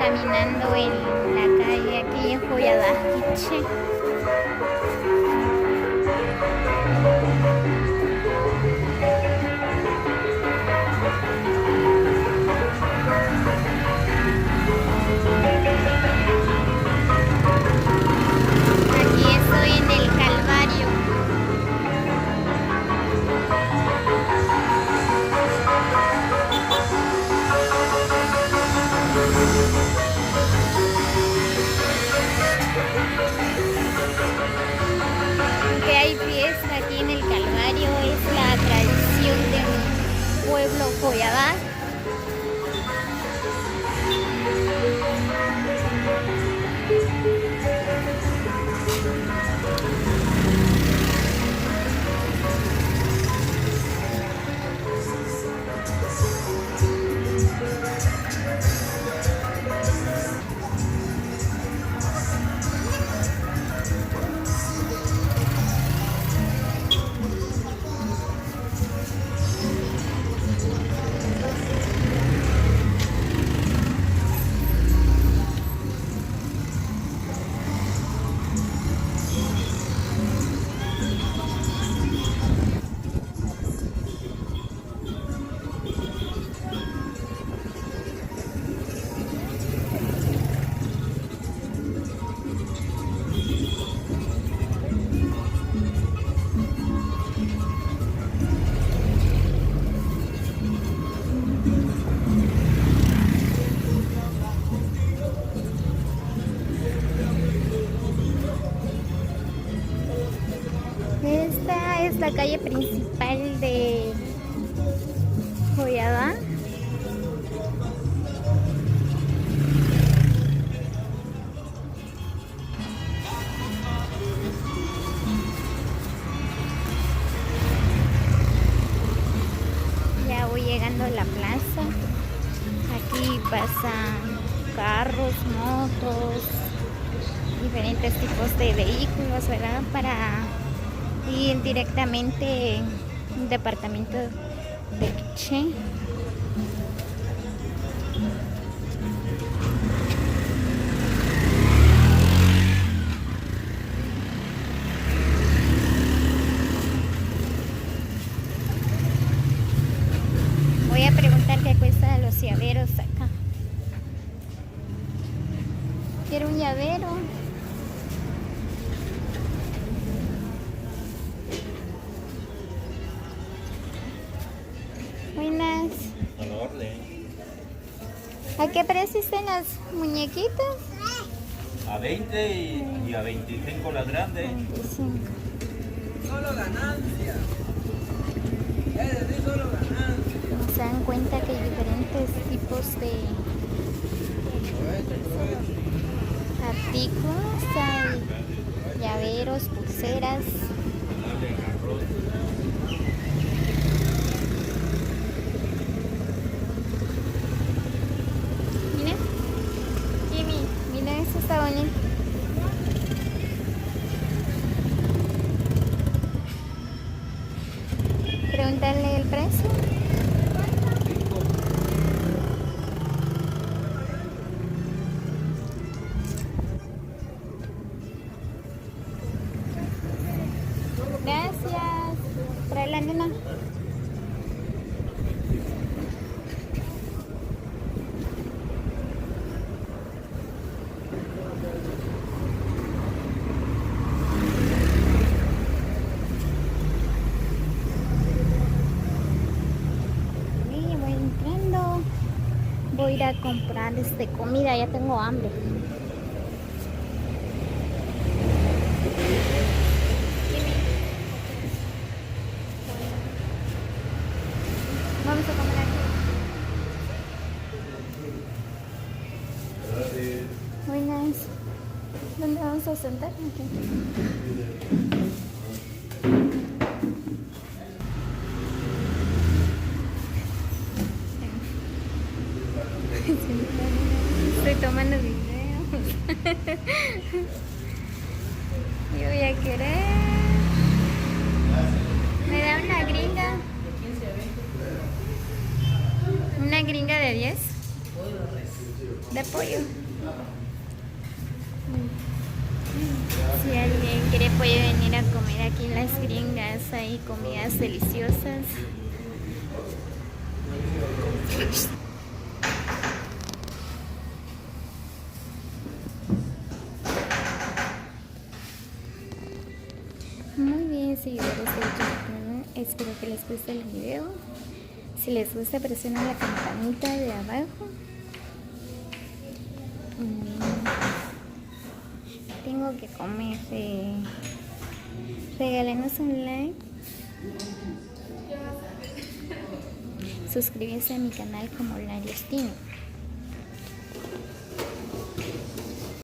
caminando en la calle aquí en Joyada, Quiché. Aquí estoy en el Calvario. Aunque hay fiesta aquí en el Calvario, es la tradición de mi pueblo Joyada. Esta es la calle principal de Joyada. Ya voy llegando a la plaza. Aquí pasan carros, motos, diferentes tipos de vehículos, ¿verdad? Para ir directamente al departamento de Quiché. Voy a preguntar qué cuesta los llaveros acá. Quiero un llavero. Buenas. A la orden. ¿A qué precio están las muñequitas? A 20 y a 25 las grandes. 25. Solo ganancia. Es decir, solo ganancia. Se dan cuenta que hay diferentes tipos de artículos. Hay llaveros, pulseras. Mira, Jimmy, mira, eso está bonito. Preguntarle el precio. Gracias. Trae la nena. Y voy entrando. Voy a ir a comprar comida, ya tengo hambre. Vamos a comer aquí. Buenas. ¿Dónde vamos a sentar? Aquí. Estoy tomando videos. Yo voy a querer. ¿Me da una gringa? Una gringa de 10. de pollo. Si alguien quiere puede venir a comer aquí en Las Gringas, hay comidas deliciosas. Muy bien, seguidores de YouTube, espero que les guste el video. Si les gusta, presionen la campanita de abajo. Tengo que comer. Regálenos un like. Suscríbanse a mi canal como Larios Tini.